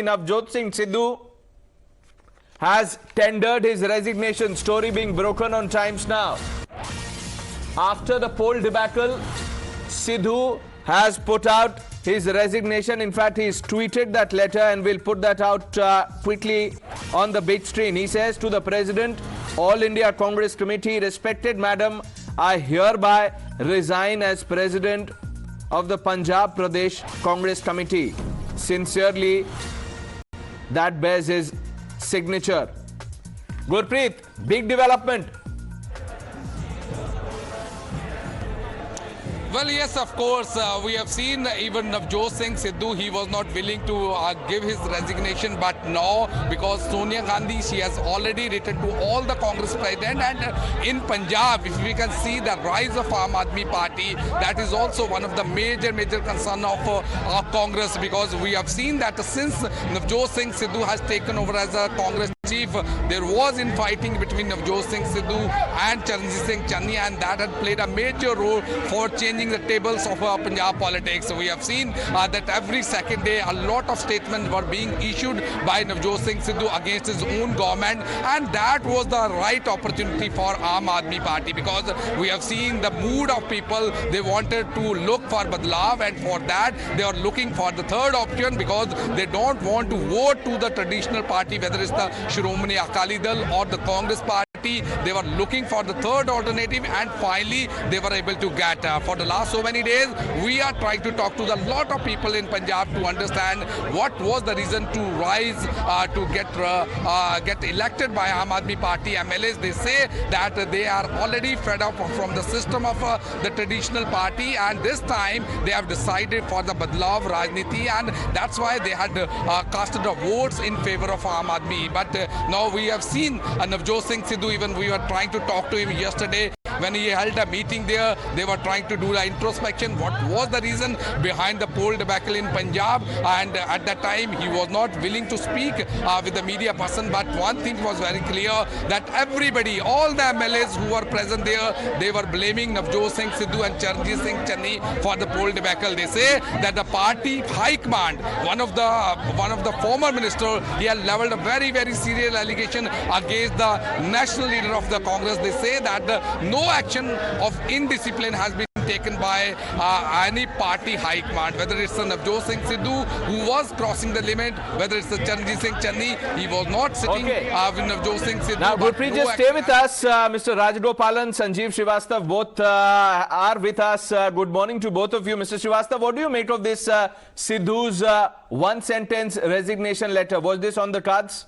Navjot Singh Sidhu has tendered his resignation, story being broken on Times Now. After the poll debacle, Sidhu has put out his resignation. In fact, he's tweeted that letter and we'll put that out quickly on the big screen. He says to the President, All India Congress Committee, respected Madam, I hereby resign as President of the Punjab Pradesh Congress Committee. Sincerely, that bears his signature. Gurpreet, big development. Well, yes, of course. We have seen even Navjot Singh Sidhu, he was not willing to give his resignation. But now, because Sonia Gandhi, she has already written to all the Congress president. And in Punjab, if we can see the rise of Aam Aadmi Party, that is also one of the major concern of Congress. Because we have seen that since Navjot Singh Sidhu has taken over as a Congress chief, there was infighting between Navjot Singh Sidhu and Charanjit Singh Channi, and that had played a major role for changing the tables of Punjab politics. We have seen that every second day a lot of statements were being issued by Navjot Singh Sidhu against his own government, and that was the right opportunity for Aam Aadmi Party, because we have seen the mood of people. They wanted to look for Badlav, and for that they are looking for the third option, because they don't want to vote to the traditional party, whether it's the Shiromani Akali Dal or the Congress Party. They were looking for the third alternative, and finally they were able to get. For the last so many days, we are trying to talk to a lot of people in Punjab to understand what was the reason to rise to get elected by Aam Aadmi Party MLAs. They say that they are already fed up from the system of the traditional party, and this time they have decided for the Badlav Rajniti, and that's why they had casted the votes in favor of Aam Aadmi. But now we have seen Navjot Singh Sidhu. Even we were trying to talk to him yesterday when he held a meeting there. They were trying to do the introspection. What was the reason behind the poll debacle in Punjab? And at that time, he was not willing to speak with the media person. But one thing was very clear, that everybody, all the MLAs who were present there, they were blaming Navjot Singh Sidhu and Charanjit Singh Channi for the poll debacle. They say that the party high command, one of the former minister, he had leveled a very serious allegation against the national leader of the Congress. They say that no action of indiscipline has been taken by any party high command, whether it's the Navjot Singh Sidhu who was crossing the limit, whether it's the Charanjit Singh Channi, he was not sitting with Navjot Singh Sidhu. Now, Gurpreet, just stay with us. Mr. Rajgopalan, Sanjeev Srivastav, both are with us. Good morning to both of you. Mr. Srivastav, what do you make of this Sidhu's one-sentence resignation letter? Was this on the cards?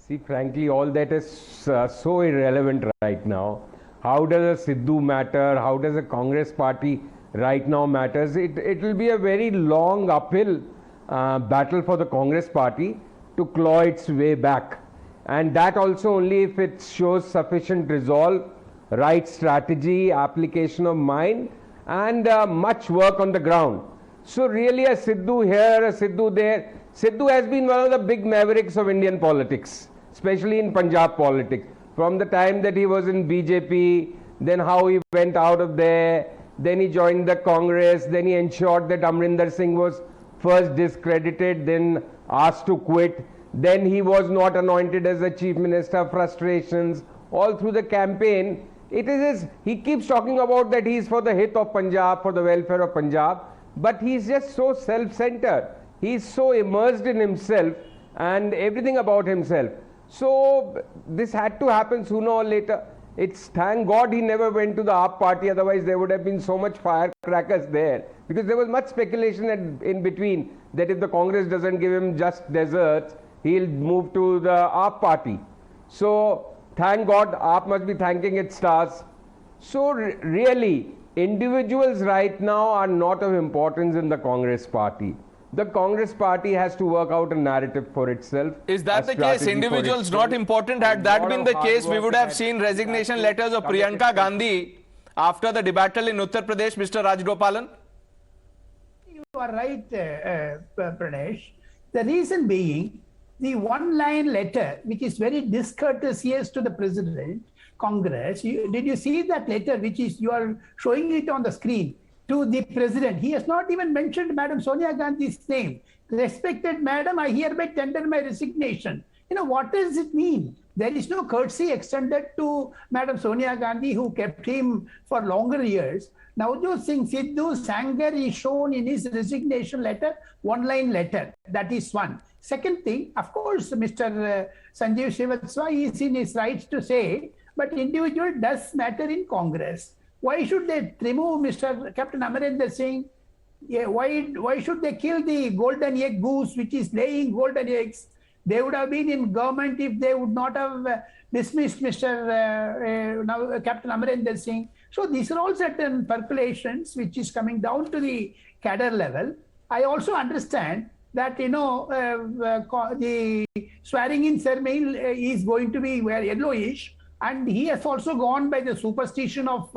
See, frankly, all that is so irrelevant right now. How does a Sidhu matter? How does a Congress party right now matters? It will be a very long uphill battle for the Congress party to claw its way back. And that also only if it shows sufficient resolve, right strategy, application of mind, and much work on the ground. So really a Sidhu here, a Sidhu there. Sidhu has been one of the big mavericks of Indian politics, especially in Punjab politics. From the time that he was in BJP, then how he went out of there, then he joined the Congress, then he ensured that Amrinder Singh was first discredited, then asked to quit, then he was not anointed as the chief minister, frustrations, all through the campaign. He keeps talking about that he's for the hit of Punjab, for the welfare of Punjab, but he's just so self-centered. He's so immersed in himself and everything about himself. So this had to happen sooner or later. It's thank God he never went to the AAP party, otherwise there would have been so much firecrackers there. Because there was much speculation in between that if the Congress doesn't give him just desserts, he'll move to the AAP party. So thank God, AAP must be thanking its stars. So really, individuals right now are not of importance in the Congress party. The Congress party has to work out a narrative for itself. Is that the case? Individuals not important? Had that been the case, we would have seen resignation letters of Priyanka Gandhi after the debacle in Uttar Pradesh, Mr. Rajgopalan? You are right, Pranesh. The reason being, the one-line letter, which is very discourteous to the President, Congress, did you see that letter, which is, you are showing it on the screen? to the president. He has not even mentioned Madam Sonia Gandhi's name. Respected Madam, I hereby tender my resignation. What does it mean? There is no courtesy extended to Madam Sonia Gandhi, who kept him for longer years. Navjot Singh Sidhu's anger is shown in his resignation letter, one-line letter. That is one. Second thing, of course, Mr. Sanjeev Srivastava is in his rights to say, but individual does matter in Congress. Why should they remove Mr. Captain Amarendra Singh? Yeah, why should they kill the golden egg goose, which is laying golden eggs? They would have been in government if they would not have dismissed Mr. Captain Amarendra Singh. So these are all certain percolations which is coming down to the cadre level. I also understand that the swearing-in ceremony is going to be very yellowish, and he has also gone by the superstition of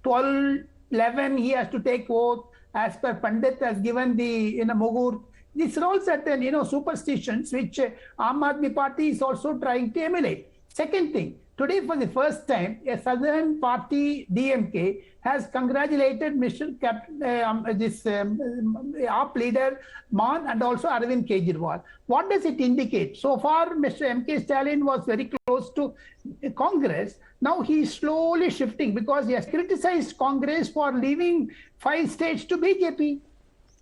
12-11. He has to take oath as per Pandit has given the Mugur. These are all certain superstitions which Aam Aadmi Party is also trying to emulate. Second thing, today for the first time, a southern party DMK has congratulated Mr. AAP leader Maan and also Arvind Kejriwal. What does it indicate? So far, Mr. M.K. Stalin was very close to Congress. Now he is slowly shifting because he has criticized Congress for leaving 5 states to BJP.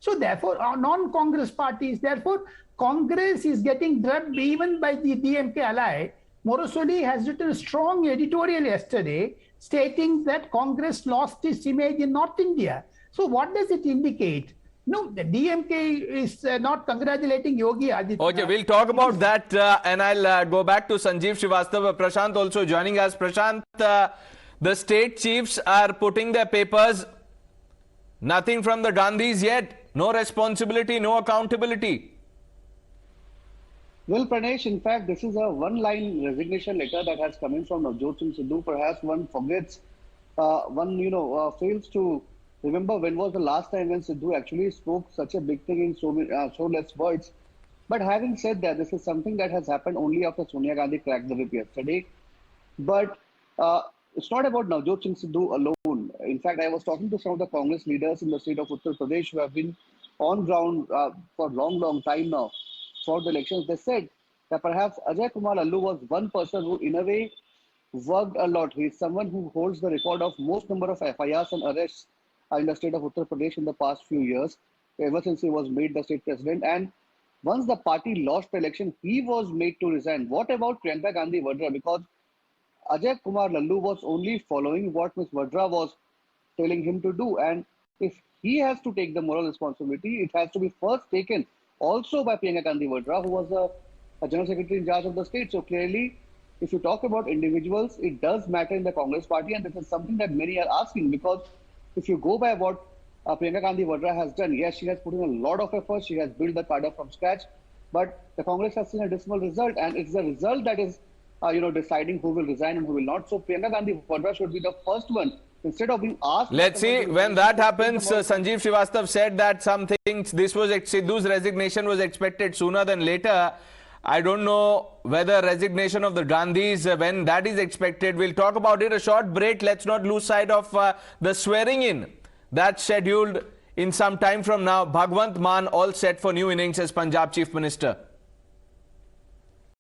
So therefore, non-Congress parties, therefore, Congress is getting drubbed even by the DMK ally. Morosoli has written a strong editorial yesterday stating that Congress lost its image in North India. So what does it indicate? No, the DMK is not congratulating Yogi Adityanath. Okay, we'll talk about that and I'll go back to Sanjeev Srivastava. Prashant also joining us. Prashant, the state chiefs are putting their papers. Nothing from the Gandhis yet. No responsibility, no accountability. Well, Pranesh, in fact, this is a one-line resignation letter that has come in from Navjot Singh Sidhu. Perhaps one forgets, fails to remember when was the last time when Sidhu actually spoke such a big thing in so less words. But having said that, this is something that has happened only after Sonia Gandhi cracked the whip yesterday. But it's not about Navjot Singh Sidhu alone. In fact, I was talking to some of the Congress leaders in the state of Uttar Pradesh who have been on ground for a long time now for the elections. They said that perhaps Ajay Kumar Allu was one person who, in a way, worked a lot. He is someone who holds the record of most number of FIRs and arrests in the state of Uttar Pradesh in the past few years, ever since he was made the state president. And once the party lost the election, he was made to resign. What about Priyanka Gandhi Vadra? Because Ajay Kumar Lallu was only following what Ms. Vadra was telling him to do. And if he has to take the moral responsibility, it has to be first taken also by Priyanka Gandhi Vadra, who was a general secretary in charge of the state. So clearly, if you talk about individuals, it does matter in the Congress party. And this is something that many are asking, because if you go by what Priyanka Gandhi Vadra has done, yes, she has put in a lot of effort. She has built the cadre from scratch. But the Congress has seen a dismal result. And it's the result that is deciding who will resign and who will not. So Priyanka Gandhi Vadra should be the first one. Instead of being asked... Let's see, when that happens, Sanjeev Srivastava said that some things, Sidhu's resignation was expected sooner than later. I don't know whether resignation of the Gandhis, when that is expected. We'll talk about it. A short break. Let's not lose sight of the swearing in. That's scheduled in some time from now. Bhagwant Mann all set for new innings as Punjab Chief Minister.